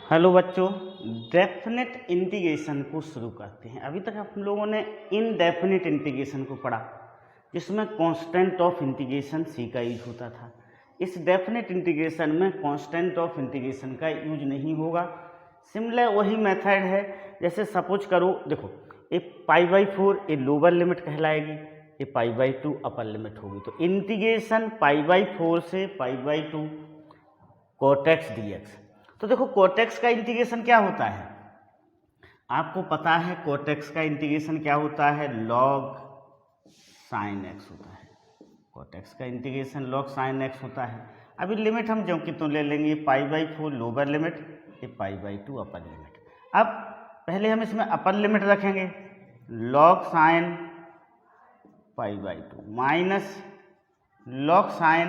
Hello बच्चों, definite integration को शुरू करते हैं। अभी तक हम लोगों ने इनडेफिनेट इंटीग्रेशन को पढ़ा, जिसमें कांस्टेंट ऑफ इंटीग्रेशन सी का यूज होता था। इस डेफिनेट इंटीग्रेशन में कांस्टेंट ऑफ इंटीग्रेशन का यूज नहीं होगा। सिमिलर वही मेथड है, जैसे सपोज करो, देखो ए π/4 ए लोअर लिमिट कहलाएगी, ए π/2 अपर लिमिट होगी। तो इंटीग्रेशन π/4 से π/2 कोटेक्स dx। तो देखो कोटेक्स का इंटीग्रेशन क्या होता है, आपको पता है कोटेक्स का इंटीग्रेशन क्या होता है, log sin x होता है। कोटेक्स का इंटीग्रेशन log sin x होता है। अभी लिमिट हम जो कि तो ले लेंगे, ये π/4 लोअर लिमिट, ये π/2 अपर लिमिट। अब पहले हम इसमें अपर लिमिट रखेंगे, log sin π/2 minus log sin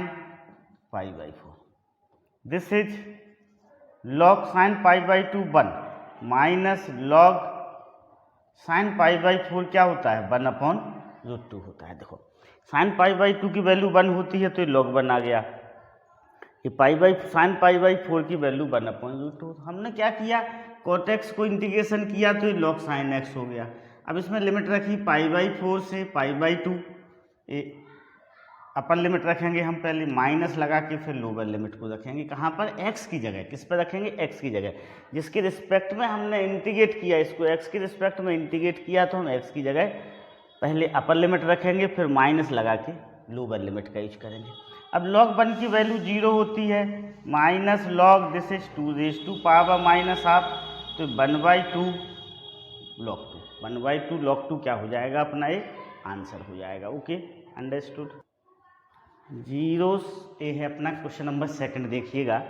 π/4। This is log sin π/2 1 minus log sin π/4 क्या होता है, 1/√2 होता है। देखो sin π/2 की वैल्यू 1 होती है तो ये log 1 आ गया, ये sin π/4 की वैल्यू 1/√2। हमने क्या किया, कोटेक्स को इंटीग्रेशन किया तो ये log sin x हो गया। अब इसमें लिमिट रखी π/4 से π/2, अपर लिमिट रखेंगे हम पहले, माइनस लगा के फिर लोअर लिमिट को रखेंगे कहाँ पर, x की जगह। किस पर रखेंगे, x की जगह। जिसके रिस्पेक्ट में हमने इंटीग्रेट किया, इसको x की रिस्पेक्ट में इंटीग्रेट किया तो हम x की जगह पहले अपर लिमिट रखेंगे, फिर माइनस लगा के लोअर लिमिट का यूज करेंगे। अब log 1 की वैल्यू 0 होती है, माइनस log दिस इज 2⁻⁻, तो 1/2 log 2, 1/2 log 2 क्या हो जाएगा, अपना एक आंसर हो जाएगा। Okay, understood. जीरोस ये है अपना क्वेश्चन नंबर सेकंड। देखिएगा,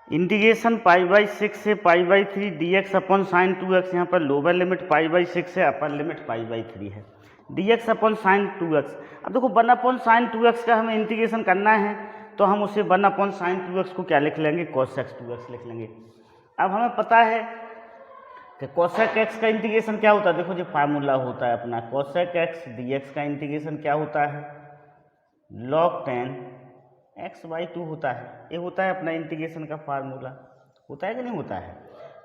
इंटीग्रेशन π/6 से π/3 dx अपॉन साइन 2x, यहाँ पर लोअर लिमिट π/6 है, अपर लिमिट π/3 है, dx अपॉन साइन 2x। अब देखो 1/sin 2x का हमें इंटीग्रेशन करना है, तो हम उसे 1/sin 2x को क्या लिख लेंगे, cosec 2x लिख लेंगे। अब हमें पता है कि cosec x का इंटीग्रेशन क्या होता है, देखो जो फार्मूला होता है अपना, cosec x dx का इंटीग्रेशन क्या होता है, log 10 x/2 होता है। ये होता है अपना इंटीग्रेशन का फार्मूला, होता है कि नहीं होता है।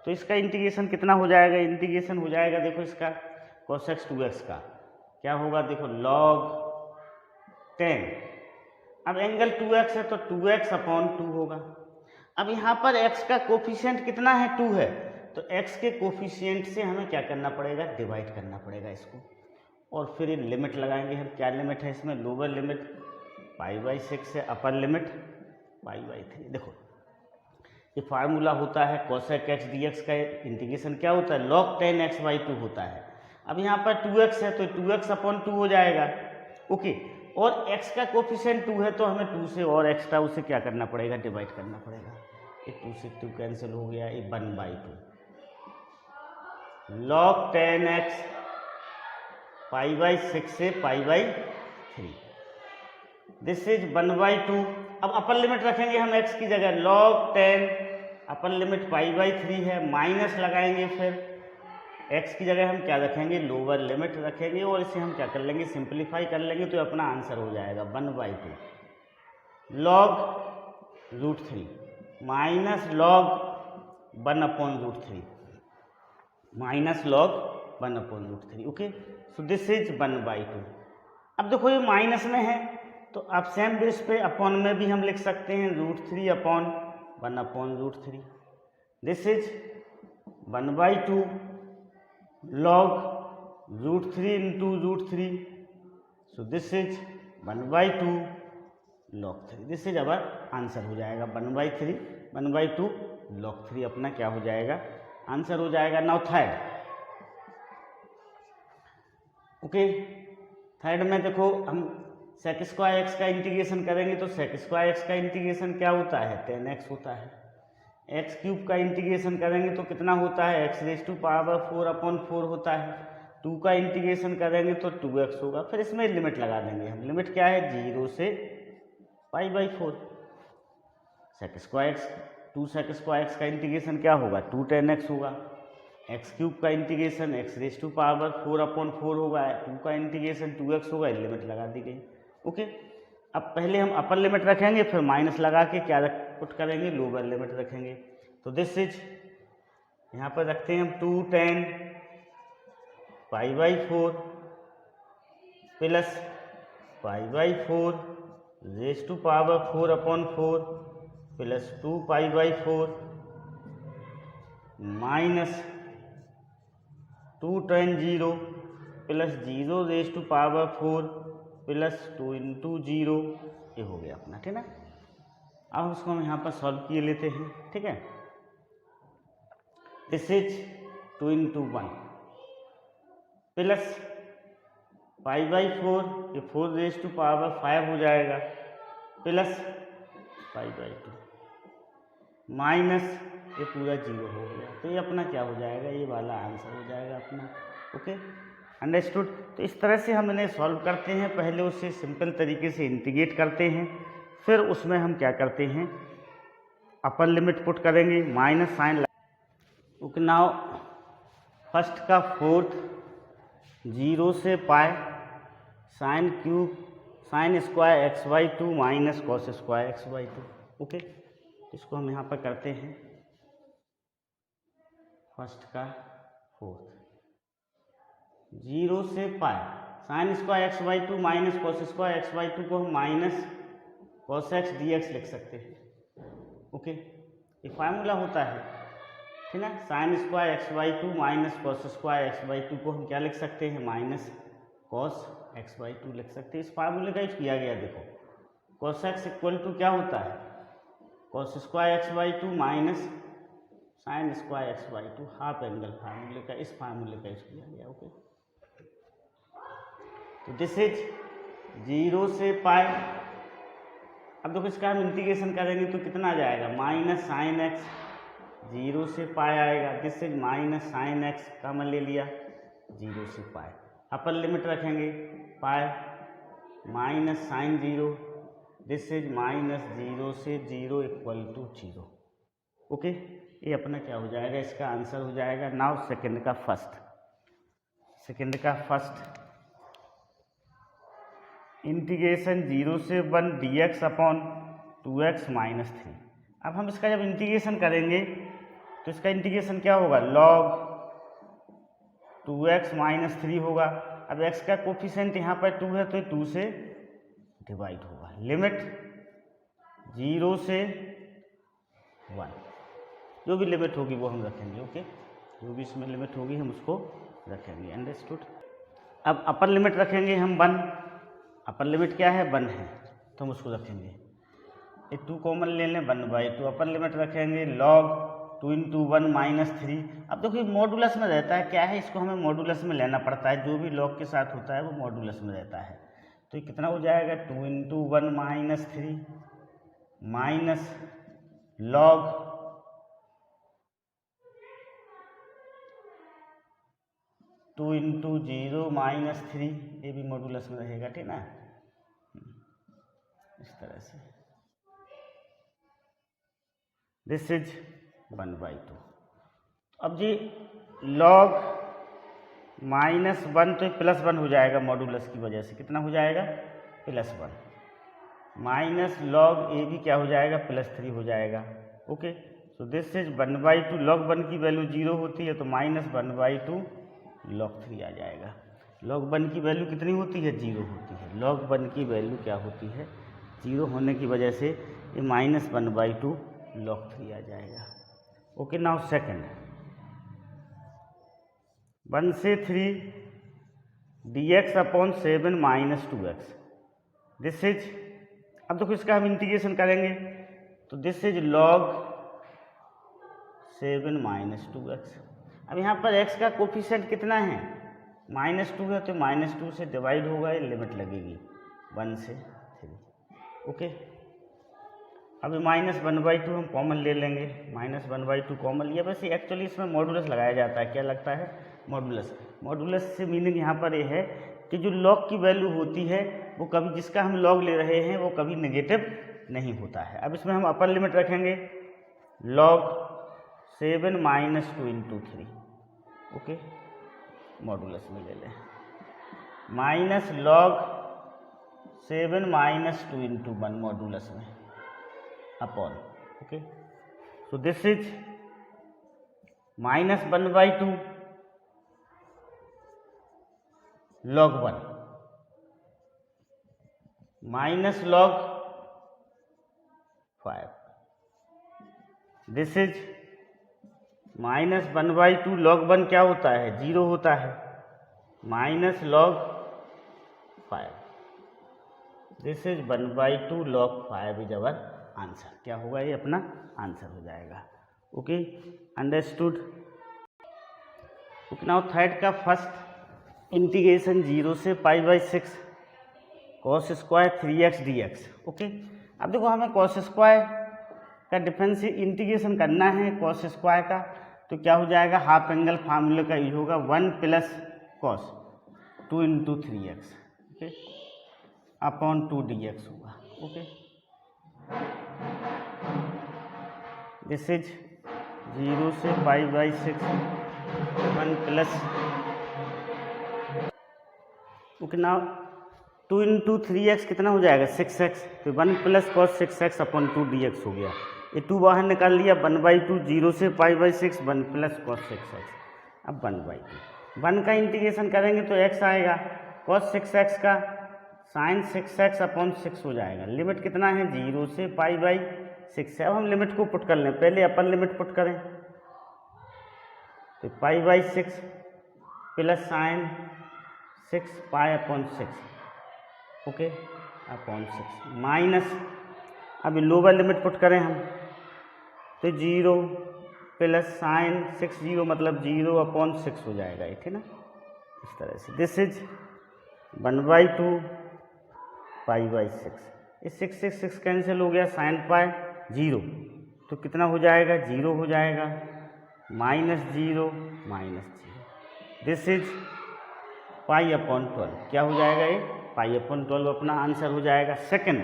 तो इसका इंटीग्रेशन कितना हो जाएगा, इंटीग्रेशन हो जाएगा, देखो इसका cosec 2x का क्या होगा, देखो log 10। अब एंगल 2x है तो 2x/2 होगा। अब यहाँ पर x का कोफिशिएंट कितना है, 2 है, तो x के कोफिशिएंट से हमें क्या करना पड़ेगा, डिवाइड करना पड़ेगा इसको, और फिर ये लिमिट लगाएंगे हम। क्या लिमिट है इसमें, लोअर लिमिट π/6 से अपर लिमिट π/3। देखो ये फार्मूला होता है cosec x dx का इंटीग्रेशन क्या होता है, log 10 x/2 होता है। अब यहाँ पर 2x है तो 2x/2 हो जाएगा। ओके, और x का कोफिशिएंट 2 है तो हमें 2 से और एक्स्ट्रा उसे क्या करना पड़ेगा, डिवाइड करना पड़ेगा। ये 2 से 2 कैंसिल हो गया, ये 1/2 log 10x π/6 से π/3, दिस इज 1/2। अब अपर लिमिट रखेंगे हम x की जगह, log 10, अपर लिमिट π/3 है, माइनस लगाएंगे, फिर x की जगह हम क्या रखेंगे, लोअर लिमिट रखेंगे, और इसे हम क्या कर लेंगे, सिंप्लीफाई कर लेंगे, तो अपना आंसर हो जाएगा 1/2 log √3 minus log 1/√3, minus log 1/√3। Okay, so this is 1/2। अब देखो ये माइनस में है, तो आप सेम बेस पे अपॉन में भी हम लिख सकते हैं, √3/1/√3। This is 1/2 log √3 into √3, so this is 1/2 log 3। This is our answer हो जाएगा 1/2 log 3 अपना क्या हो जाएगा, आंसर हो जाएगा। Now third. ओके, थर्ड में देखो हम sec स्क्वायर x का इंटीग्रेशन करेंगे, तो sec स्क्वायर x का इंटीग्रेशन क्या होता है, 10x होता है। x³ का इंटीग्रेशन करेंगे तो कितना होता है, x⁴/4 होता है। 2 का इंटीग्रेशन करेंगे तो 2x होगा। फिर इसमें लिमिट लगा देंगे हम, लिमिट क्या है, 0 से π/4। sec स्क्वायर x का इंटीग्रेशन क्या होगा, 2 10x होगा। x³ का इंटीग्रेशन x⁴/4 होगा, 2 का इंटीग्रेशन 2x होगा, लिमिट लगा दी गई। ओके, अब पहले हम अपर लिमिट रखेंगे, फिर माइनस लगा के क्या पुट करेंगे, लोअर लिमिट रखेंगे। तो दिस इज, यहाँ पर रखते हैं हम 2 tan π/4 plus π/4 raise to power 4/4 plus 2 π/4 minus 2 tan 0 plus 0 raise to power 4 plus 2 × 0, ये हो गया अपना, ठीक है। अब उसको हम यहाँ पर सॉल्व किए लेते हैं, ठीक है। दिस इज 2 × 1 प्लस π/4, ये 4 रेज टू पावर 5 हो जाएगा, प्लस π/2 माइनस ये पूरा 0 हो गया। तो ये अपना क्या हो जाएगा, ये वाला आंसर हो जाएगा अपना। Okay, understood. तो इस तरह से हम इन्हें सॉल्व करते हैं। पहले उसे सिंपल तरीके से इंटीग्रेट करते हैं, फिर उसमें हम क्या करते हैं, अपर लिमिट पुट करेंगे, minus sine. Okay, now first का फोर्थ 0 से pi sine cube sine square x/2 minus cos square x/2। Okay, इसको हम यहाँ पर करते हैं, फर्स्ट का फोर्थ 0 से pi sign square x/2 minus cos square x/2 को हम माइनस कॉस x dx लिख सकते हैं। ओके, ये फार्मूला होता है, ठीक है। Sign square x/2 minus cos square x/2 को हम क्या लिख सकते हैं, माइनस कॉस x/2 लिख सकते हैं। इस फार्मूले का यूज किया गया, देखो कॉस x इक्वल टू क्या होता है, cos square x/2 minus sign square x/2, half angle फार्मूले का, इस फार्मूले का यूज किया गया। ओके, तो दिस इज 0 से पाई। अब देखो इसका हम इंटीग्रेशन करेंगे तो कितना आ जाएगा, माइनस साइन x, 0 से पाई आएगा। This is minus sine x, common ले लिया, 0 से पाई। अपर लिमिट रखेंगे pi minus sine 0, this is minus 0 से 0 इक्वल टू 0। ओके, ये अपना क्या हो जाएगा, इसका आंसर हो जाएगा। नाउ सेकंड का फर्स्ट इंटीग्रेशन 0 से 1 dx अपॉन 2x माइनस 3। अब हम इसका जब इंटीग्रेशन करेंगे तो इसका इंटीग्रेशन क्या होगा, log 2x माइनस 3 होगा। अब x का कोफिशिएंट यहाँ पर 2 है तो 2 से डिवाइड होगा। लिमिट 0 से 1, जो भी लिमिट होगी वो हम रखेंगे। ओके, जो भी इसमें लिमिट होगी हम उसको रखेंगे, अंडरस्टूड। अब अपर लिमिट रखेंगे हम 1, अपर लिमिट क्या है, 1 है, तो हम उसको रखेंगे। ये 2 कॉमन ले लें, 1/2। अपर लिमिट रखेंगे log 2 × 1 माइनस 3। अब देखो ये मॉडुलस में रहता है, क्या है, इसको हमें मॉडुलस में लेना पड़ता है, जो भी log के साथ होता है वो मॉडुलस में रहता है। तो ये कितना हो जाएगा, 2 × 1 माइनस 3 माइनस log 2 × 0 माइनस 3, ये भी मॉडुलस में रहेगा, ठीक ना, इस तरह से। This is 1/2। अब जी log -1 तो +1 हो जाएगा मॉडुलस की वजह से, कितना हो जाएगा, +1 माइनस log a भी क्या हो जाएगा, +3 हो जाएगा। Okay, so this is 1/2। log 1 की वैल्यू 0 होती है तो -1/2 log 3 आ जाएगा। log 1 की वैल्यू कितनी होती है, 0 होती है। log 1 की वैल्यू क्या होती है, 0 होने की वजह से ये -1/2 log 3 आ जाएगा। ओके, नाउ सेकंड 1 से 3 dx upon 7 minus 2x। This is, अब देखो इसका हम इंटीग्रेशन करेंगे तो this is log 7 minus 2x। अब यहाँ पर x का कोफिशिएंट कितना है, -2 है, तो -2 से डिवाइड होगा, ये लिमिट लगेगी 1 से 3। ओके, अब -1/2 हम कॉमन ले लेंगे, -1/2 कॉमन लिया। वैसे एक्चुअली इसमें मॉडुलस लगाया जाता है, क्या लगता है, मॉडुलस। मॉडुलस से मीनिंग यहाँ पर ये है कि जो log की वैल्यू होती है वो कभी, जिसका हम log ले रहे हैं वो कभी नेगेटिव नहीं होता है। अब इसमें हम अपर लिमिट रखेंगे log 7 माइनस 2 × 3। ओके, मॉडुलस में ले लें, माइनस log 7 माइनस 2 × 1 मॉडुलस में upon. Okay, so this is -1/2 log 1 minus log 5, this is -1/2 log 1 क्या होता है, 0 होता है, minus log 5, this is 1/2 log 5 is our answer. क्या होगा, ये अपना आंसर हो जाएगा। Okay, understood. Okay, now third का फर्स्ट इंटीग्रेशन 0 से π/6 cos square 3x dx। Okay, अब देखो हमें cos स्क्वायर का डिफरेंस इंटीग्रेशन करना है cos स्क्वायर का, तो क्या हो जाएगा, हाफ एंगल फार्मूले का यूज होगा, 1 + cos 2 × 3x, okay, upon 2 dx होगा। ओके, दिस इज 0 से π/6 1 + ओके, नाउ 2 × 3x कितना हो जाएगा, 6x, तो 1 + cos 6x अपॉन 2 dx हो गया। ये 2 बाहर निकाल लिया, 1/2 0 से π/6 1 + cos 6x, अब 1/2 1 का इंटीग्रेशन करेंगे तो x आएगा, cos 6x का sin 6x अपॉन 6 हो जाएगा। लिमिट कितना है, 0 से π/6 है। अब हम लिमिट को पुट कर लें, पहले अपर लिमिट पुट करें, तो π/6 plus sin 6 π/6, okay, upon 6 minus, अब लोअर लिमिट पुट करें हम, तो 0 प्लस sin 6 0 मतलब 0 अपॉन 6 हो जाएगा, ठीक है ना, इस तरह से। दिस इज 1/2 π/6, इस 6 कैंसिल हो गया, sin π 0, तो कितना हो जाएगा, 0 हो जाएगा, -0 -0, दिस इज π/12, क्या हो जाएगा, ये π/12 अपना आंसर हो जाएगा। सेकंड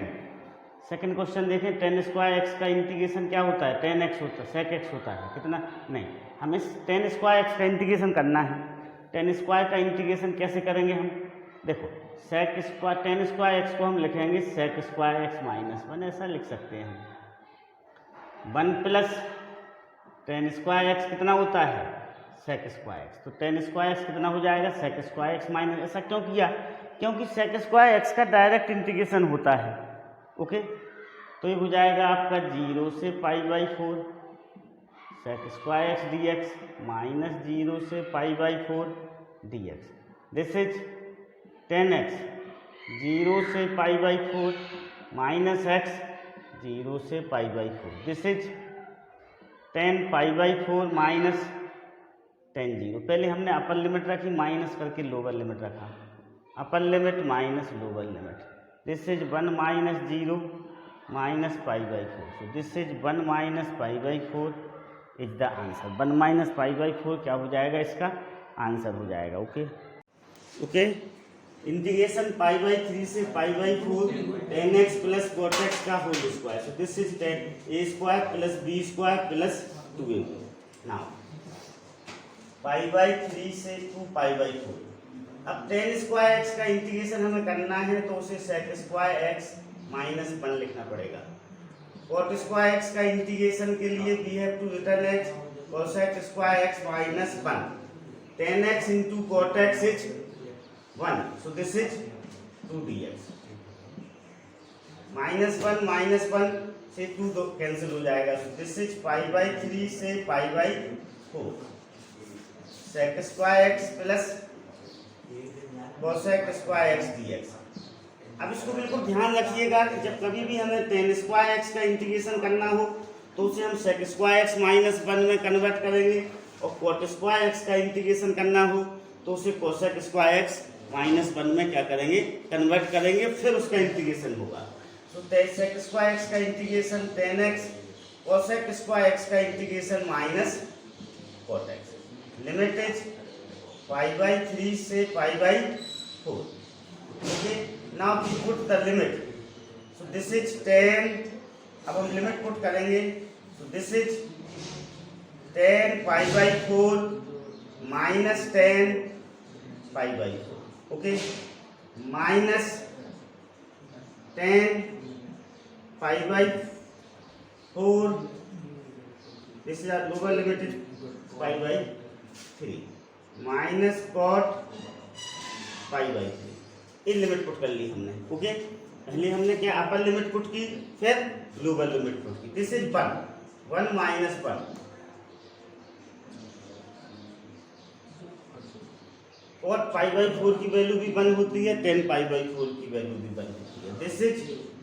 क्वेश्चन देखें, tan स्क्वायर x का इंटीग्रेशन क्या होता है, tan x होता है, sec x होता है, कितना, नहीं, हमें tan स्क्वायर x का इंटीग्रेशन करना है। tan स्क्वायर का इंटीग्रेशन कैसे करेंगे हम, देखो, tan स्क्वायर x को हम लिखेंगे sec स्क्वायर x -1, ऐसा लिख सकते हैं हम। 1 + tan स्क्वायर x कितना होता है, sec स्क्वायर x, तो tan स्क्वायर x कितना हो जाएगा, sec स्क्वायर x -, ऐसा क्यों किया, क्योंकि sec स्क्वायर x का डायरेक्ट इंटीग्रेशन होता है। ओके, तो ये हो जाएगा आपका 0 से π/4 sec स्क्वायर x dx -0 से π/4 dx, this is tan x 0 से π/4 -x 0 से π/4, this is tan π/4 minus tan 0। पहले हमने अपर लिमिट रखी, माइनस करके लोअर लिमिट रखा, upper limit minus lower limit, this is 1 - 0 -π/4, so this is 1 - π/4 is the answer. 1 - π/4 क्या हो जाएगा, इसका आंसर हो जाएगा। ओके, ओके, इंटीग्रेशन π/3 से π/4 tan x + cot x का whole square, so this is tan a² + b² + 2a। Now π/3 से 2π/4, अब tan स्क्वायर x का इंटीग्रेशन हमें करना है, तो उसे sec स्क्वायर x -1 लिखना पड़ेगा। cot स्क्वायर x का इंटीग्रेशन के लिए we have to return as cosec square x -1, tan x into cot x is 1, so this is 2 dx, -1 से 2 कैंसिल हो जाएगा, so this is π/3 से π/4 sec square x plus cosec square x dx। अब इसको बिल्कुल ध्यान रखिएगा कि जब कभी भी हमें tan स्क्वायर x का इंटीग्रेशन करना हो, तो उसे हम sec स्क्वायर x -1 में कन्वर्ट करेंगे, और cot स्क्वायर x का इंटीग्रेशन करना हो तो उसे cosec स्क्वायर x -1 में क्या करेंगे, कन्वर्ट करेंगे, फिर उसका इंटीग्रेशन होगा। तो sec स्क्वायर x का integration tan x, cosec square x का integration minus cot x, limit is π/3 से π/4। Okay, now we put the limit, so this is tan, अब हम लिमिट पुट करेंगे, so this is tan π/4 minus tan π/4, okay, minus tan π/4, this is lower limit is pi by 3 minus cot pi by 3। ये limit put कर ली हमने। Okay, पहले हमने क्या अपर limit put की, फिर लोअर लिमिट पुट की। दिस इज 1 माइनस 1 और पाई बाई 4 की वैल्यू भी 1 होती है, 10 पाई बाई 4 की वैल्यू भी 1 होती है। दिस इज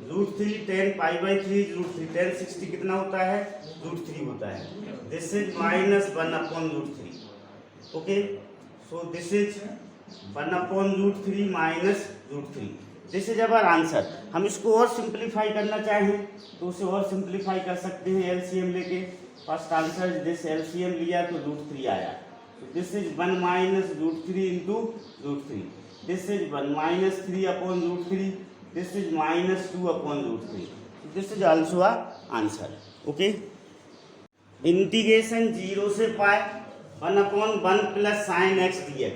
√3 10 पाई बाई 3 √3 10 60 कितना होता है, √3 होता है। This is minus 1 upon √3। Okay, so this is 1 upon √3 minus √3। This is our answer. हम इसको और सिंप्लीफाई करना चाहें तो उसे और सिंप्लीफाई कर सकते हैं एलसीएम लेके। फर्स्ट आंसर दिस एलसीएम लिया तो √3 आया। This is 1 minus √3 into √3। This is 1 minus 3 upon √3। This is minus 2 upon √3। This is also a answer. Okay, integration 0 से pi 1 upon 1 plus sine x dx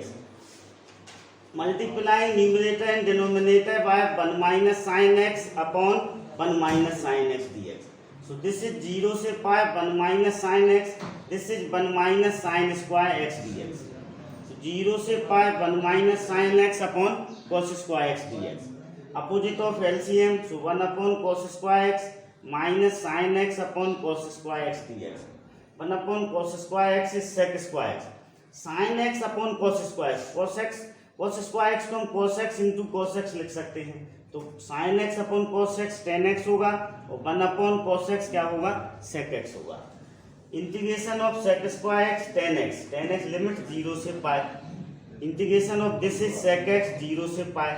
multiplying numerator and denominator by 1 minus sine x upon 1 minus sine x dx। So this is 0 से pi 1 minus sine x, this is 1 minus sign square x dx। So 0 से pi 1 minus sine x upon cos square x dx। Opposite of LCM, so 1 upon cos square x minus sine x upon cos square x dx। 1 upon cos square x is sec square x, sign x upon cos square x, cos square x को हम cos x into cos x लिख सकते हैं। तो sign x upon cos x tan x होगा और 1 upon cos x क्या होगा, sec x होगा। Integration of sec square x tan x limit 0 से pi. Integration of this is sec x 0 से pi.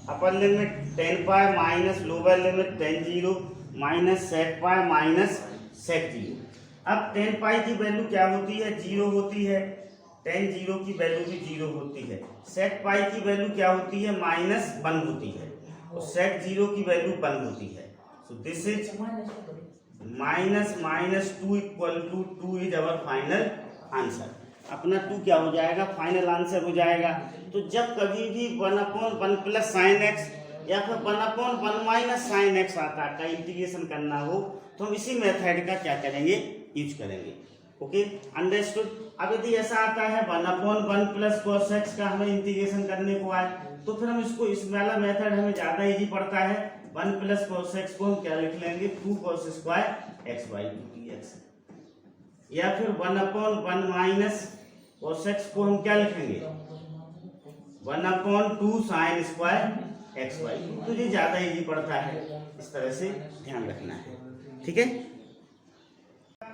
Upper limit tan pi minus lower limit tan 0 minus sec pi minus sec 0। अब tan पाई की value क्या होती है, 0 होती है। tan 0 की वैल्यू भी 0 होती है। sec पाई की वैल्यू क्या होती है, -1 होती है और sec 0 की वैल्यू 1 होती है। So this is -2 equal to 2 is our final answer. अपना 2 क्या हो जाएगा, फाइनल आंसर हो जाएगा। तो जब कभी भी 1 अपॉन 1 प्लस साइन एक्स या फिर 1 अपॉन 1 माइनस साइन एक्स आता का इंटीग्रेशन करना हो तो हम इसी मेथड का क्या करेंगे, यूज करेंगे। Okay, understood. अब यदि ऐसा आता है 1 अपॉन 1 प्लस cos x का हमें इंटीग्रेशन करने को आए तो फिर हम इसको, इस वाला मेथड हमें ज्यादा इजी पड़ता है। 1 प्लस cos x को हम क्या लिख लेंगे, 2 cos square x by 2 dx। या फिर 1 अपॉन 1 माइनस cos x को हम क्या लिखेंगे, 1 upon 2 sine square x by 2। तो ये ज्यादा इजी पड़ता है, इस तरह से ध्यान रखना है। ठीक है,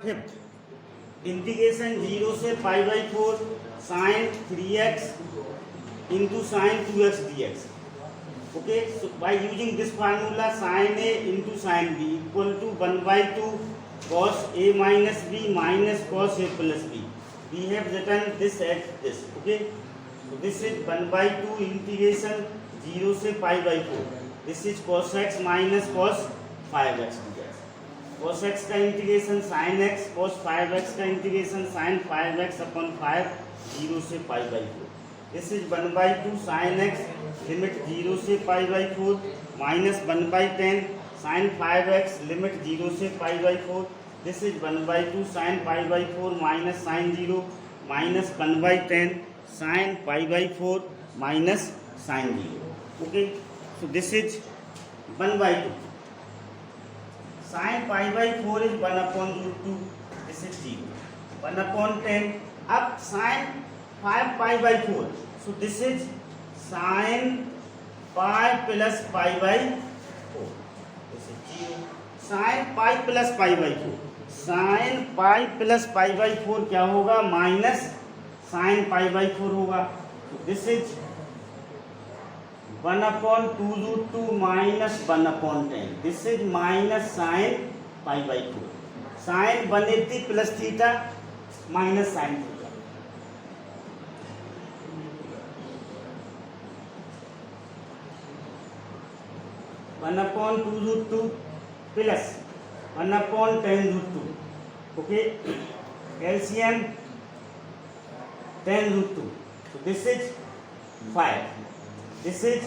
फिर इंटीग्रेशन 0 से pi by 4 sine 3x into sine 2x dx। Okay, so by using this formula sine a into sine b equal to 1/2 cos a minus b minus cos a plus b। We have written this at this. Okay, so this is 1/2 integration 0 से pi by 4, this is cos x minus cos 5x dx। cos x का integration sin x, cos 5x का integration sin 5x upon 5 0 से pi by 4। This is 1/2 sin x limit 0 से pi by 4 minus 1/10 sin 5x limit 0 से pi by 4। This is 1/2 sin pi by 4 minus sin 0 minus 1/10 sin pi by 4 minus sin 0। Okay, so this is 1/2 sign pi by 4 is 1 upon √2, this is 0। 1 upon 10, अब sign 5 pi by 4, so this is sine pi plus pi by 4, this is 0। Sine pi plus pi by 4, sine pi plus pi by 4 क्या होगा, minus sine pi by 4 होगा। This is 1 upon 2√2 minus 1 upon 10, this is minus sine pi by 4। Sine 180 plus theta minus sine theta. One upon 2√2 plus 1 upon 10√2। Okay, LCM 10√2, so this is 5, this is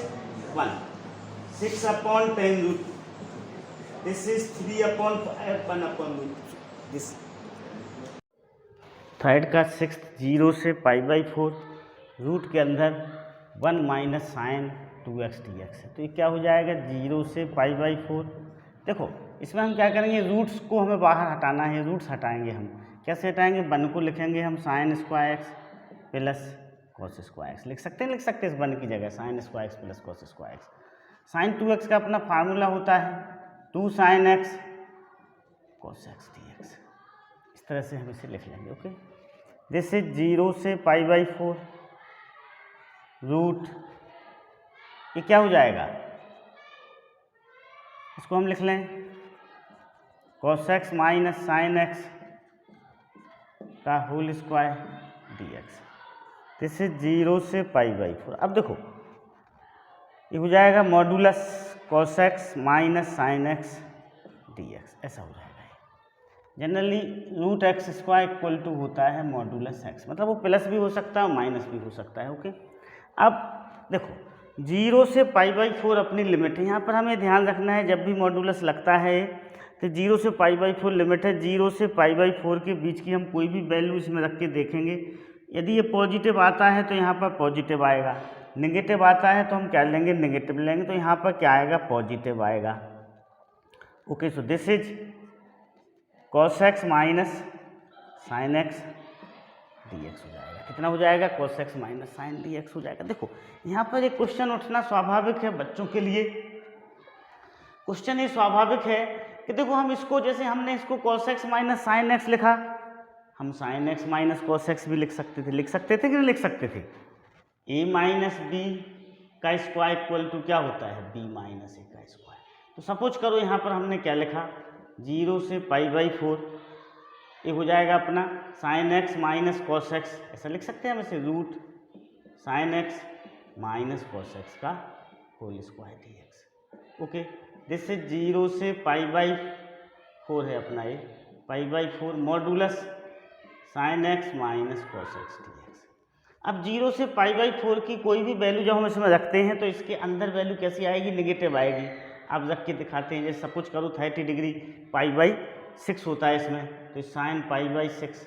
1, 6 upon 10√2, this is 3 upon 5, 1 upon √2, this third का sixth 0 से π/4 root के अंदर 1 minus sign 2x dx है। तो ये क्या हो जाएगा 0 से π/4। देखो इसमें हम क्या करेंगे, रूट्स को हमें बाहर हटाना है, रूट्स हटाएंगे हम। कैसे हटाएंगे, 1 को लिखेंगे हम sine square x plus cos square x, लिख सकते हैं इस 1 की जगह sine square x plus cos square x. Sine 2x का अपना फार्मूला होता है 2 sin x cos x dx। इस तरह से हम इसे लिख लेंगे। ओके, दिस इज 0 से π/4 रूट, ये क्या हो जाएगा, इसको हम लिख लें cos x minus sine x का whole square dx। This is 0 से π/4। अब देखो ये हो जाएगा modulus cos x minus sine x dx, ऐसा हो जाएगा। Generally root x square equal to होता है मॉडुलस x, मतलब वो प्लस भी हो सकता है माइनस भी हो सकता है। ओके, अब देखो 0 से π/4 अपनी लिमिट है। यहाँ पर हमें ध्यान रखना है, जब भी मॉडुलस लगता है तो 0 से π/4 लिमिट है। 0 से π/4 के बीच की हम कोई भी वैल्यू इसमें रख के देखेंगे। यदि ये पॉजिटिव आता है तो यहाँ पर पॉजिटिव आएगा, नेगेटिव आता है तो हम क्या लेंगे, नेगेटिव लेंगे। तो यहाँ पर क्या आएगा, पॉजिटिव आएगा। Okay, so this is cos x minus sine x dx हो जाएगा। कितना हो जाएगा, cos x minus sine dx हो जाएगा। देखो यहाँ पर एक क्वेश्चन उठना स्वाभाविक है बच्चों के लिए। क्वेश्चन ये स्वाभाविक है कि देखो हम इसको, जैसे हमने इसको cos x minus sine x लिखा, हम sign x minus cos x भी लिख सकते थे। लिख सकते थे कि नहीं लिख सकते थे। a माइनस बी का स्क्वायर इक्वल टू क्या होता है, b माइनस ए का स्क्वायर। तो सपोज करो यहाँ पर हमने क्या लिखा, 0 से π/4 ये हो जाएगा अपना sine x minus cos x, ऐसा लिख सकते हैं हम इसे, root sine x minus cos x का whole square dx। Okay, this is 0 से π/4 है अपना ये, π/4 modulus sine x minus cos x dx। अब 0 से π/4 की कोई भी वैल्यू जब हम इसमें रखते हैं तो इसके अंदर वैल्यू कैसी आएगी, नेगेटिव आएगी। आप रख के दिखाते हैं, जैसे सपोज करो 30 डिग्री π/6 होता है इसमें, तो साइन π/6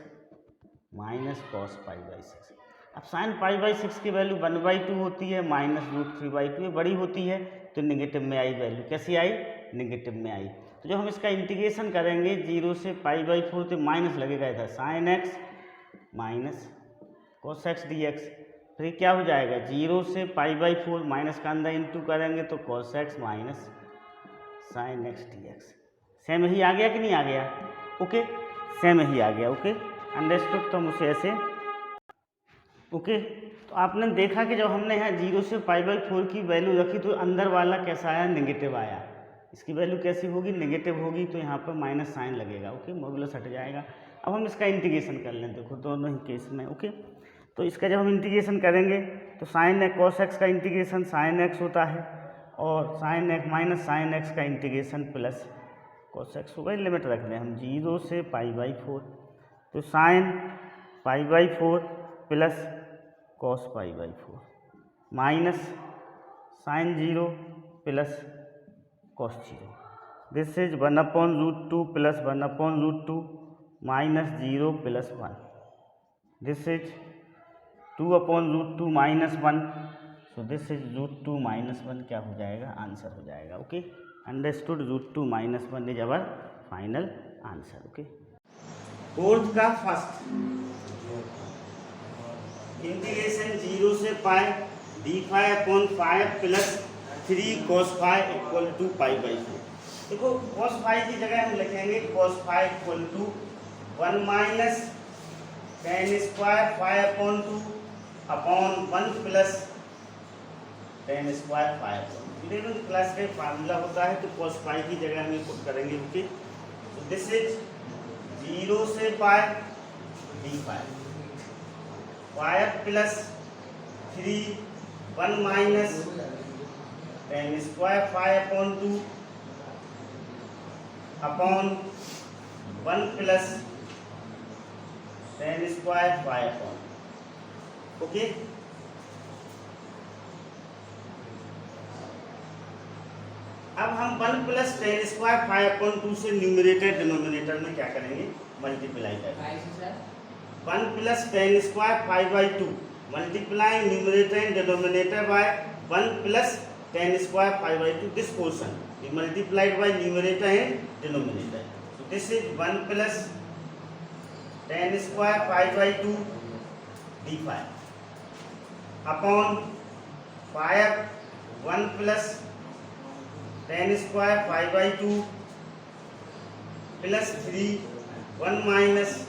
माइनस कॉस π/6। अब साइन π/6 की वैल्यू 1/2 होती है माइनस √3/2, ये बड़ी होती है तो नेगेटिव में आई वैल्यू, कैसी आई, नेगेटिव में आई। तो जब हम इसका इंटीग्रेशन करेंगे 0 से π/4 तो माइनस लगेगा इधर, sign x minus cos x dx। फिर क्या हो जाएगा, 0 से π/4 माइनस का अंदर इंटू करेंगे तो cos x minus sine x dx। Same ही आ गया कि नहीं आ गया, ओके, सेम ही आ गया। Okay, understood. तो हम उसे ऐसे, ओके, तो आपने देखा कि जब हमने यहाँ 0 से π/4 की वैल्यू रखी तो अंदर वाला कैसा आया, नेगेटिव आया। इसकी वैल्यू कैसी होगी, नेगेटिव होगी, तो यहाँ पर माइनस साइन लगेगा। ओके, मॉडुलस हट जाएगा। अब हम इसका इंटीग्रेशन कर लें, देखो दोनों ही केस में। ओके, तो इसका जब हम इंटीग्रेशन करेंगे तो साइन कॉस एक्स का इंटीग्रेशन साइन एक्स होता है और sine x minus sine x का इंटीग्रेशन प्लस कॉस एक्स होगा। लिमिट रख लें हम 0 से π/4, तो sine π/4 plus cos π/4 minus sine 0 plus cos 0। This is 1/√2 plus 1/√2 minus 0 plus 1। This is 2/√2 minus 1। So this is √2 minus 1 क्या हो जाएगा, आंसर हो जाएगा। Okay, understood. √2 minus 1 is our final answer. Okay, fourth का फर्स्ट इंटीग्रेशन 0 से pi d∅/5 plus 3 cos phi equal to π/4। देखो cos phi की जगह हम लिखेंगे cos phi equal to 1 minus tan square phi/2 upon 1 plus tan square phi/2। 11th class का formula होता है, तो cos phi की जगह हम पुट करेंगे। ओके, तो दिस इज 0 से पाई d∅ phi plus 3 1 minus tan square phi/2 upon 1 plus tan square phi/2। Okay, अब हम 1 प्लस tan स्क्वायर phi/2 से न्यूमरेटर डिनोमिनेटर में क्या करेंगे, मल्टीप्लाई करेंगे। 1 plus ten square 5/2 multiplying numerator and denominator by 1 plus ten square 5/2 this portion we multiplied by numerator and denominator. So this is 1 plus tan square 5/2 d5 upon 5 1 plus tan square 5/2 plus 3 1 minus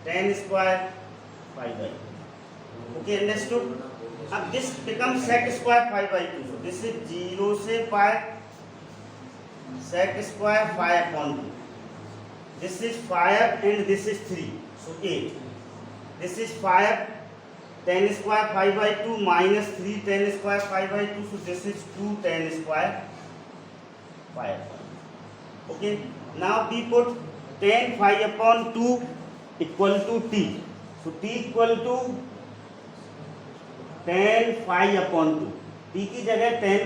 tan square 5/2. Okay, understood? अब this becomes sec square 5/2. So this is 0 से pi sec square 5/2. This is 5 and this is 3, so 8. This is 5 tan square 5/2 minus 3 tan square 5/2, so this is 2 tan square 5/2. Okay, now we put tan 5/2 equal to t, so t equal to tan 5/2. t की जगह tan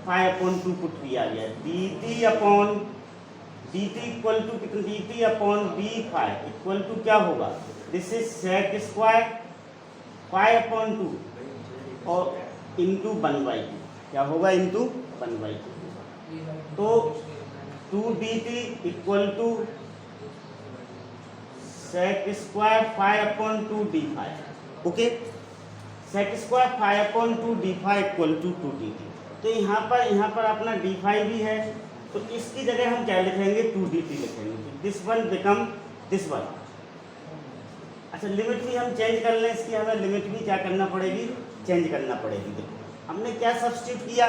5/2 put किया गया, dt upon dt equal to कितना, dt upon b5 equal to क्या होगा, this is sec square 5/2 और into 1/2, क्या होगा इंटू 1/2, तो 2dt equal to sec square 5/2 d5. Okay, sec square 5/2 d5 equal to 2dt. तो यहाँ पर अपना d5 भी है, तो इसकी जगह हम क्या लिखेंगे, 2dt लिखेंगे. This one become this one. अच्छा, लिमिट भी हम चेंज कर लें इसकी, हमें लिमिट भी क्या करना पड़ेगी, चेंज करना पड़ेगी. देखो हमने क्या सब्स्टिट्यूट किया,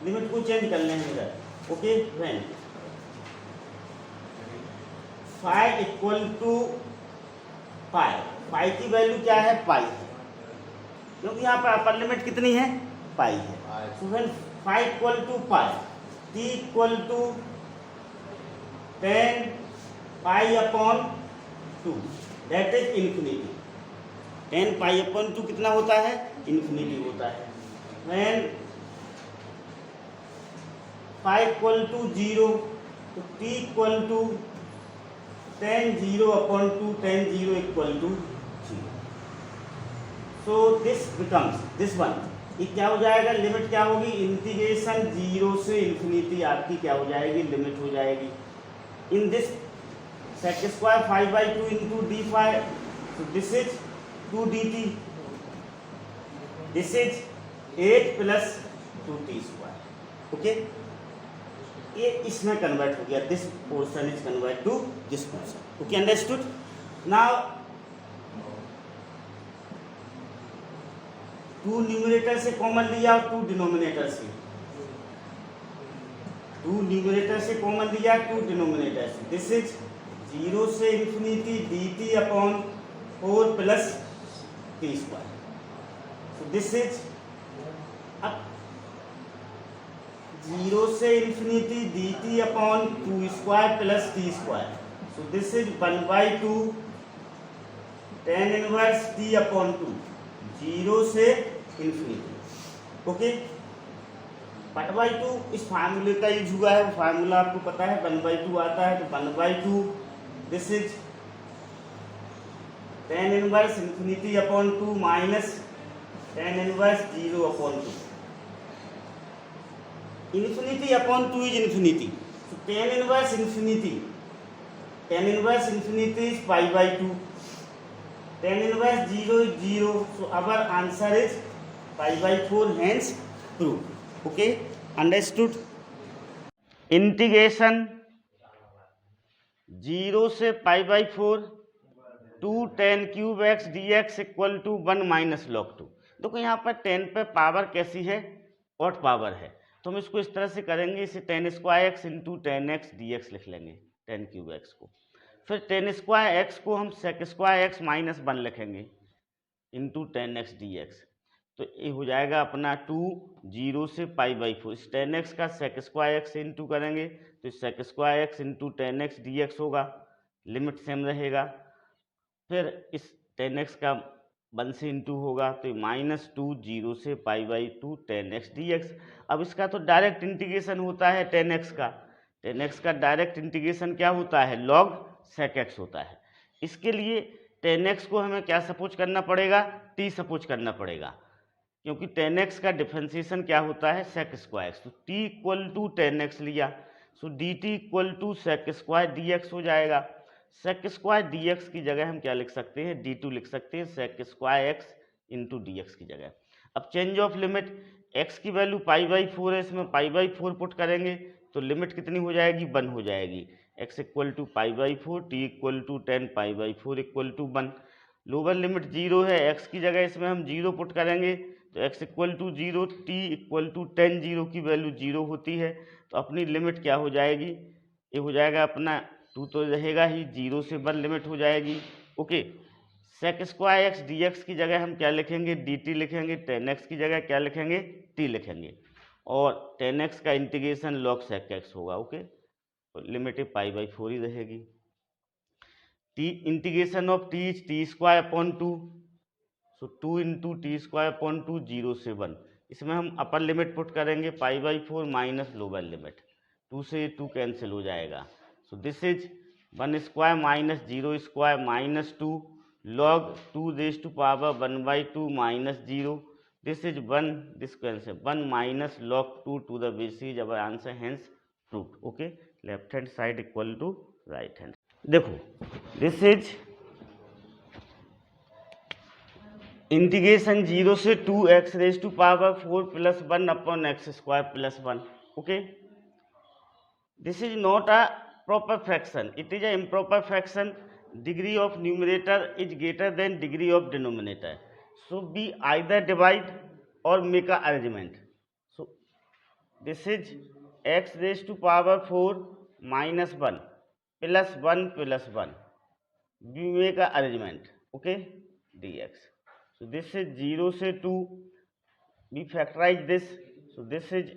लिमिट को चेंज कर लें इधर. Okay, when phi equal to pi, pi की वैल्यू क्या है, पाई है, क्योंकि यहाँ पर अपर लिमिट कितनी है, पाई है. So when phi equal to pi, t equal to tan pi/2, that is infinity. tan pi/2 कितना होता है, इन्फिनिटी होता है. व्हेन फाई इक्वल टू 0, तो t equal to tan 0/2, tan 0 equal to 0. So this becomes this one, ये क्या हो जाएगा, लिमिट क्या होगी, इंटीग्रेशन 0 से इन्फिनिटी आपकी क्या हो जाएगी, लिमिट हो जाएगी. In this sec square 5/2 into d5, so this is 2dt, this is 8 plus 2t square. Okay, ये इसमें कन्वर्ट हो गया, this portion is convert to this portion. Okay, understood. Now 2 numerator से कॉमन लिया और 2 डिनोमिनेटर से, 2 न्यूमरेटर से common लिया, 2 डिनोमिनेटर से. दिस इज 0 से infinity dt upon 4 plus t square. So this is, अब 0 से infinity dt upon 2 square plus t square. So this is 1/2 tan inverse t upon 2, 0 से इन्फिनिटी. ओके, 1/2 इस फार्मूले का यूज हुआ है, फार्मूला आपको पता है, 1/2 आता है, तो 1/2 this is tan inverse infinity upon 2 minus tan inverse 0/2. Infinity upon 2 is infinity, so tan inverse infinity, tan inverse infinity is π/2, tan inverse 0 is 0, so our answer is π/4, hence proved. Okay, understood. Integration 0 से π/4 2 tan³ x dx equal to 1 minus log 2. देखो यहाँ पर 10 पे power कैसी है, odd power है, तो हम इसको इस तरह से करेंगे, इसे tan square x into tan x dx लिख लेंगे, tan³ x को. फिर tan स्क्वायर x को हम sec स्क्वायर x माइनस 1 लिखेंगे इंटू tan x dx. तो ये हो जाएगा अपना 2 0 से π/4. इस tan x का sec स्क्वायर x से इंटू करेंगे, तो sec square x into tan x dx होगा, लिमिट सेम रहेगा. फिर इस tan x का 1 से इंटू होगा, तो -2 0 से π/2 tan x dx. अब इसका तो डायरेक्ट इंटीग्रेशन होता है tan x का, tan x का डायरेक्ट इंटीग्रेशन क्या होता है, log sec x होता है. इसके लिए tan x को हमें क्या सपोज करना पड़ेगा, t सपोज करना पड़ेगा, क्योंकि tan x का डिफरेंशिएशन क्या होता है, sec स्क्वायर x। तो t equal to tan x लिया, so dt equal to sec square dx हो जाएगा। sec स्क्वायर dx की जगह हम क्या लिख सकते हैं, d2 लिख सकते हैं, sec square x into dx की जगह। अब चेंज ऑफ लिमिट, x की वैल्यू π/4 है, इसमें π/4 पुट करेंगे तो लिमिट कितनी हो जाएगी, 1 हो जाएगी। x equal to π/4, t equal to 10 π/4 equal to 1। Lower limit 0 है, x की जगह इसमें हम 0 पुट करेंगे तो x equal to 0, t equal to 10, 0 की वैल्यू 0 होती है, तो अपनी लिमिट क्या हो जाएगी, ये हो जाएगा अपना 2 तो रहेगा ही, 0 से 1 लिमिट हो जाएगी। Okay, sec square x dx की जगह हम क्या लिखेंगे, dt लिखेंगे, tan x की जगह क्या लिखेंगे, t लिखेंगे, और tan x का इंटीग्रेशन log sec x होगा। ओके, लिमिट π/4 ही रहेगी। t integration of t is t square upon 2, so 2 into T square upon 2, 0 से 1। इसमें हम अपर लिमिट पुट करेंगे π/4 माइनस लोअर लिमिट, 2 से 2 कैंसिल हो जाएगा, so this is 1 square minus 0 square minus 2 log 2 raise to power 1/2 minus 0, this is 1, this cancel 1 minus log 2 to the base is our answer, hence proved. Okay, left hand side equal to right hand. देखो, this is integration 0 से 2x raise to power 4 plus 1 upon x square plus 1। Okay, this is not a proper fraction, it is a improper fraction, degree of numerator is greater than degree of denominator, so we either divide or make a arrangement, so this is x raised to power 4 minus 1 plus 1 plus 1, we make a arrangement, okay, dx, so this is 0 से 2, we factorize this, so this is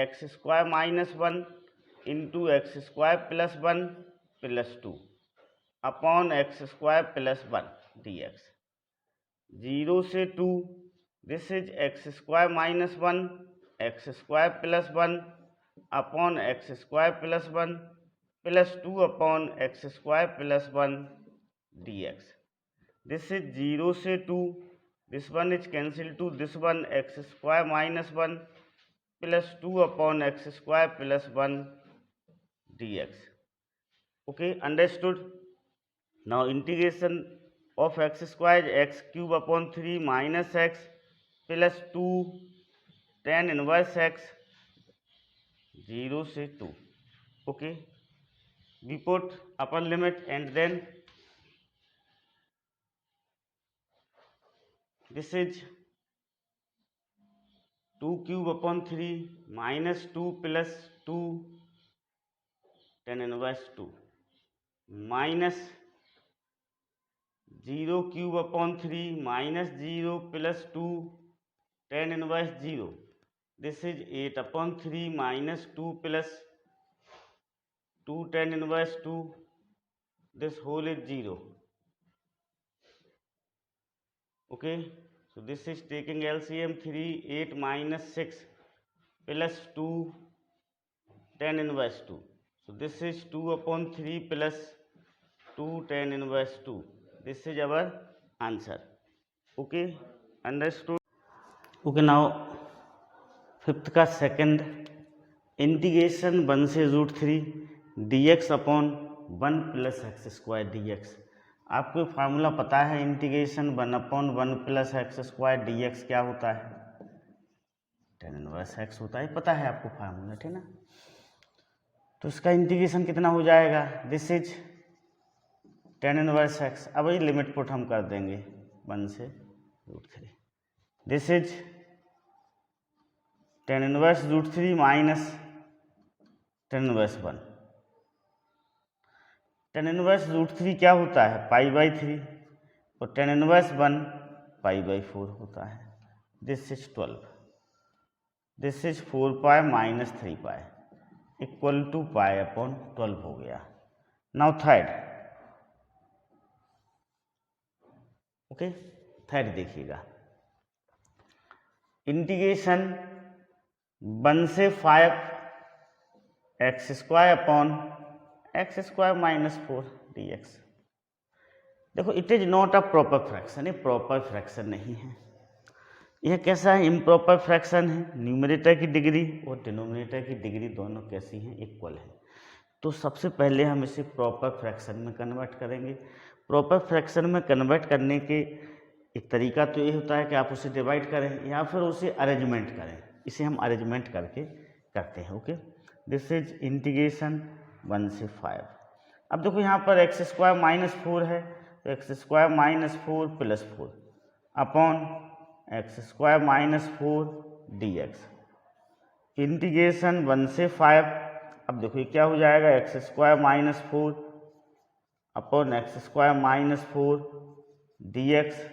x square minus 1 into x square plus 1 plus 2 upon x square plus 1 D x. 0 से 2, this is x square minus 1 x square plus 1 upon x square plus 1 plus 2 upon x square plus 1 D x. This is 0 से 2, this one is cancel two this one, x square minus 1 plus 2 upon x square plus 1 dx. Okay, understood? Now integration of x square is x cube upon 3 minus x plus 2 tan inverse x 0 से 2. Okay, we put upper limit and then this is 2 cube upon 3 minus 2 plus 2 tan inverse 2 minus 0 cube upon 3 minus 0 plus 2 tan inverse 0, this is 8 upon 3 minus 2 plus 2 tan inverse 2, this whole is 0. Okay, so this is taking LCM 3, 8 minus 6 plus 2 tan inverse 2, so this is 2 upon 3 plus 2 tan inverse 2, this is our answer. Okay, understood? Okay, now fifth का second, integration 1 से √3 dx upon 1 plus x square dx। आपको formula पता है, integration 1 upon 1 plus x square dx क्या होता है, tan inverse x होता है, पता है आपको फार्मूला, ठीक ना। तो इसका इंटीग्रेशन कितना हो जाएगा, this is tan inverse x। अब ये लिमिट पुट हम कर देंगे 1 से √3, this is tan inverse √3 minus tan inverse 1। tan inverse √3 क्या होता है, π/3, और tan इनवर्स 1 π/4 होता है। This is 12, this is 4π minus 3π equal to π/12 हो गया। नाउ थर्ड, ओके, थर्ड देखिएगा, इंटीग्रेशन 1 से 5 x square upon x square minus 4 dx। देखो it is not a proper fraction, ये प्रॉपर फ्रैक्शन नहीं है। यह कैसा है? इम्प्रॉपर फ्रैक्शन है। न्यूमरेटर की डिग्री और डिनोमिनेटर की डिग्री दोनों कैसी हैं? इक्वल है। तो सबसे पहले हम इसे प्रॉपर फ्रैक्शन में कन्वर्ट करेंगे। प्रॉपर फ्रैक्शन में कन्वर्ट करने के एक तरीका तो ये होता है कि आप उसे डिवाइड करें या फिर उसे अरेंजमेंट करें। इसे हम अरेंजमेंट करके करते हैं। ओके, दिस इज इंटीग्रेशन 1 से 5। अब देखो यहाँ पर एक्स स्क्वायर माइनस 4 है, तो x square minus 4 plus 4 upon x square minus 4 D x integration 1 से 5। अब देखो ये क्या हो जाएगा? X square minus 4 upon x square minus 4 D x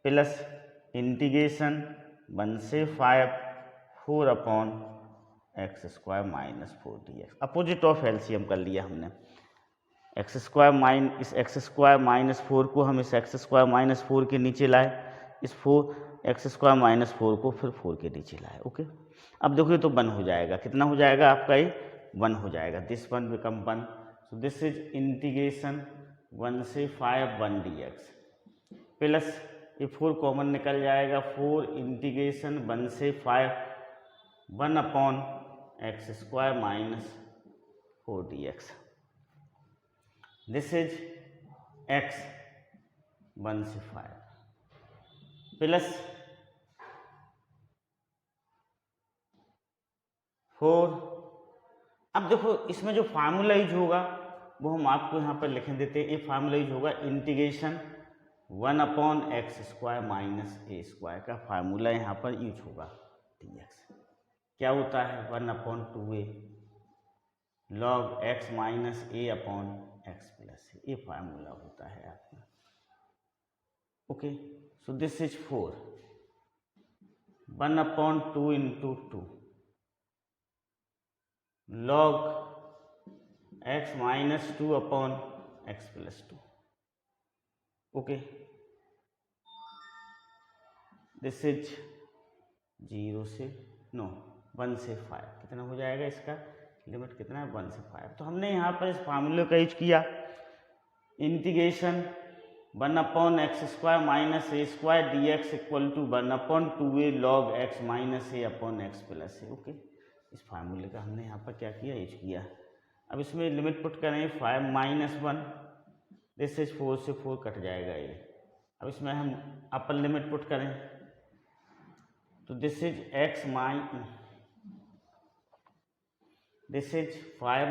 plus integration 1 से 5 4 upon x square minus 4 D x. Opposite of LCM कर लिया हमने। एक्स स्क्वायर माइनस 4 को हम इस एक्स स्क्वायर माइनस 4 के नीचे लाए, इस एक्स स्क्वायर माइनस 4 को फिर 4 के नीचे लाए। ओके, अब देखो ये तो 1 हो जाएगा। कितना हो जाएगा आपका? ये 1 हो जाएगा। This 1 become 1। So this is integration 1 से 5 1 डी एक्स प्लस ये 4 कॉमन निकल जाएगा, 4 इंटीग्रेशन 1 से 5 1 upon x square minus 4 D x. This is x 1 से 5 प्लस 4। अब देखो इसमें जो फार्मूला यूज होगा वो हम आपको यहाँ पर लिख देते हैं। ये फार्मूला यूज होगा integration 1 upon x square minus a square का फार्मूला यहाँ पर यूज होगा। डी एक्स क्या होता है? 1 upon 2a log x minus a upon x plus a, ये फार्मूला होता है आपका। Okay, so this is 4 1 upon 2 into 2 log x minus 2 upon x plus 2। ओके, दिस इज 1 से 5। कितना हो जाएगा? इसका लिमिट कितना है? 1 से 5। तो हमने यहाँ पर इस फार्मूले का यूज किया, integration 1 upon x square minus a square d x equal to 1 upon 2a log x minus a upon x plus a. Okay, इस फार्मूले का हमने यहाँ पर क्या किया? यूज किया। अब इसमें लिमिट पुट करें 5 माइनस 1, दिस इज 4 से 4 कट जाएगा ये। अब इसमें हम अपर लिमिट पुट करें तो this is 5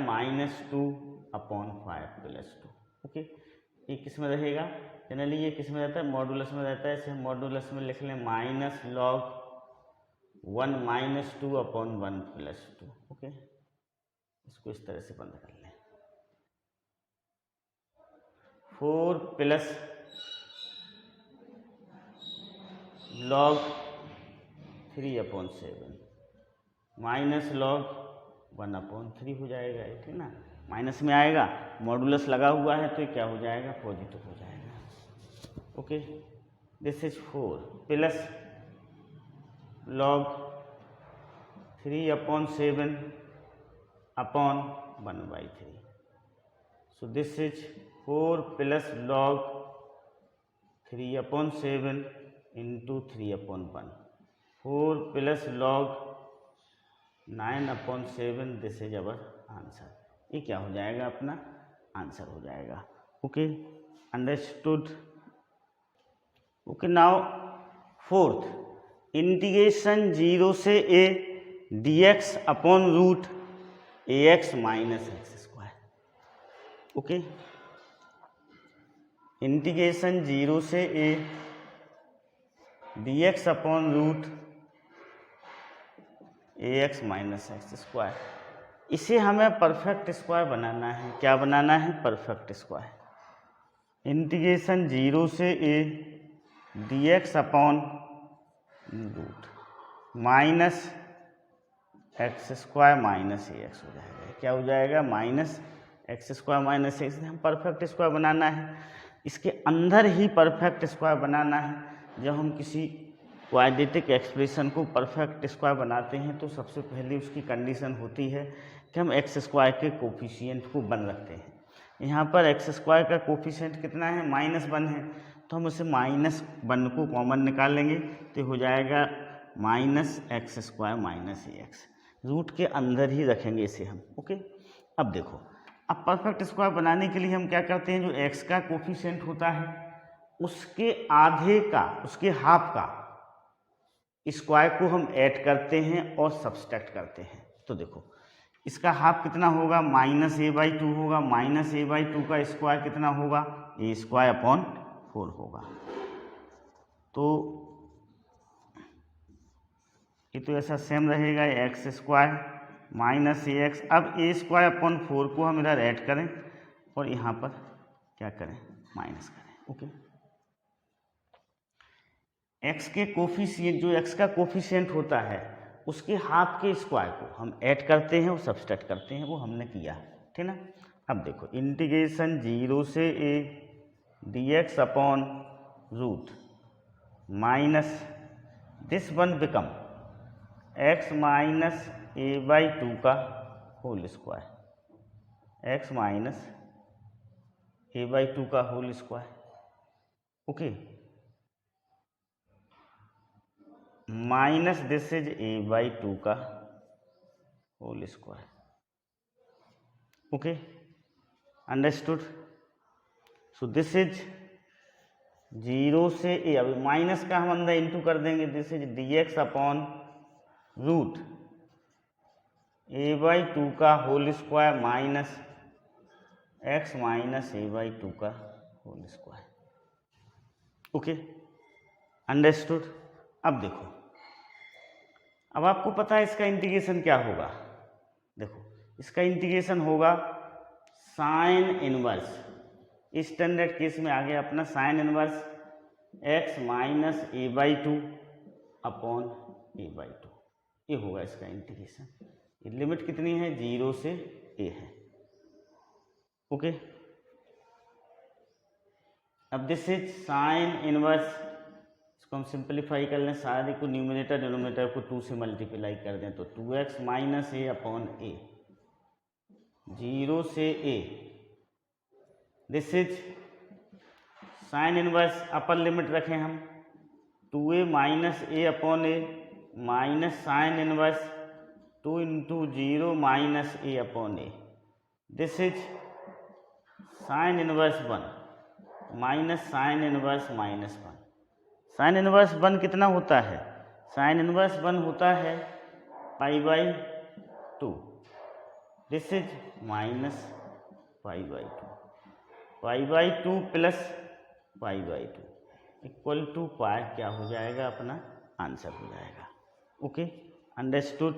minus 2 upon 5 plus 2। Okay, ये किस में रहेगा? जनरली ये किस में रहता है? मॉडुलस में रहता है। इसे मॉडुलस में लिख लें minus log 1 minus 2 upon 1 plus 2। Okay, इसको इस तरह से बंद कर लें। 4 plus log 3 upon 7 minus log 1 upon 3 हो जाएगा। ठीक ना, माइनस में आएगा, मॉडुलस लगा हुआ है तो क्या हो जाएगा? पॉजिटिव हो जाएगा। Okay, this is 4 plus log 3 upon 7 upon 1/3। So this is 4 plus log 3 upon 7 into 3 upon 1, 4 plus log 9 upon 7। This is our answer. ये क्या हो जाएगा? अपना आंसर हो जाएगा। Okay, understood. Okay, now fourth, integration 0 से a dx upon root ax minus x square. Okay, integration 0 से a dx upon root ax minus x square. इसे हमें परफेक्ट स्क्वायर बनाना है। क्या बनाना है? Perfect square. इंटीग्रेशन 0 से a dx upon root minus x square minus a x हो जाएगा। क्या हो जाएगा? Minus x square minus x. हम परफेक्ट स्क्वायर बनाना है, इसके अंदर ही परफेक्ट स्क्वायर बनाना है। जब हम किसी क्वाड्रेटिक एक्सप्रेशन को परफेक्ट स्क्वायर बनाते हैं तो सबसे पहले उसकी कंडीशन होती है कि हम एक्स स्क्वायर के कोफिशिएंट को 1 रखते हैं। यहाँ पर एक्स स्क्वायर का कोफिशिएंट कितना है, -1 है, तो हम उसे -1 को कॉमन निकाल लेंगे तो हो जाएगा -x² - ax। रूट के अंदर ही रखेंगे इसे हम। ओके, अब देखो, अब परफेक्ट स्क्वायर बनाने के लिए हम क्या करते हैं, जो x का कोफिशिएंट होता है उसके आधे का, उसके हाफ का स्क्वायर को हम ऐड करते हैं और सब्सट्रैक्ट करते हैं। तो देखो इसका हाफ कितना होगा, -a/2 होगा। -a/2 का स्क्वायर कितना होगा, a²/4 होगा। तो ये तो ऐसा सेम रहेगा, x² - ax। अब a²/4 को हम इधर ऐड करें और यहाँ पर क्या करें, माइनस करें। ओके, x के कोफिशिएंट, जो x का कोफिशिएंट होता है उसके हाफ के स्क्वायर को हम ऐड करते हैं और सब्सट्रैक्ट करते हैं, वो हमने किया, ठीक ना। अब देखो इंटीग्रेशन 0 से a dx/रूट minus this one become x - a/2 का होल स्क्वायर, x - a/2 का whole square. Okay, minus this is a/2 का whole square. Okay, understood. So this is 0 से a, अभी माइनस का हम अंदर इंटू कर देंगे, दिस इज dx/रूट a/2 का whole square minus x - a/2 का होल स्क्वायर। Okay, understood. अब देखो, अब आपको पता है इसका इंटीग्रेशन क्या होगा। देखो इसका इंटीग्रेशन होगा साइन इनवर्स, स्टैंडर्ड केस में आ गया अपना sine inverse x - a/2 upon a/2, ये होगा इसका इंटीग्रेशन। ये लिमिट कितनी है, 0 से a है। ओके, अब दिस इज साइन इनवर्स, इसको हम सिंप्लीफाई कर लें, सारे को न्यूमरेटर डिनोमिनेटर को 2 से मल्टीप्लाई कर दें तो 2x - a अपॉन a, 0 से a। This is sine inverse, upper limit रखें हम 2a - a upon a minus sine inverse 2 × 0 - a upon a। This is sine inverse 1 minus sine inverse -1। Sine inverse 1 कितना होता है, sine inverse 1 होता है π/2। This is minus π/2, π/2 plus π/2 equal to pi क्या हो जाएगा, अपना आंसर हो जाएगा। Okay, understood.